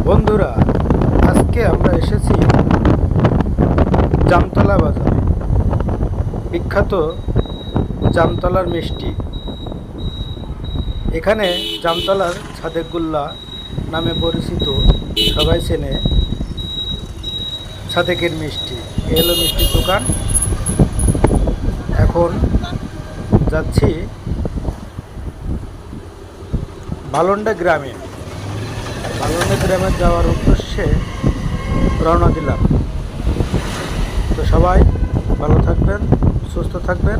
বন্ধুরা, আজকে আমরা এসেছি জামতলা বাজারে। বিখ্যাত জামতলার মিষ্টি। এখানে জামতলার ছাদেকুল্লা নামে পরিচিত, সবাই চেনে ছাদেকের মিষ্টি। এ হলো মিষ্টির দোকান। এখন যাচ্ছি ভালন্ডা গ্রামে। ভালন্ডা গ্রামে যাওয়ার উদ্দেশ্যে রওনা দিলাম। তো সবাই ভালো থাকবেন, সুস্থ থাকবেন।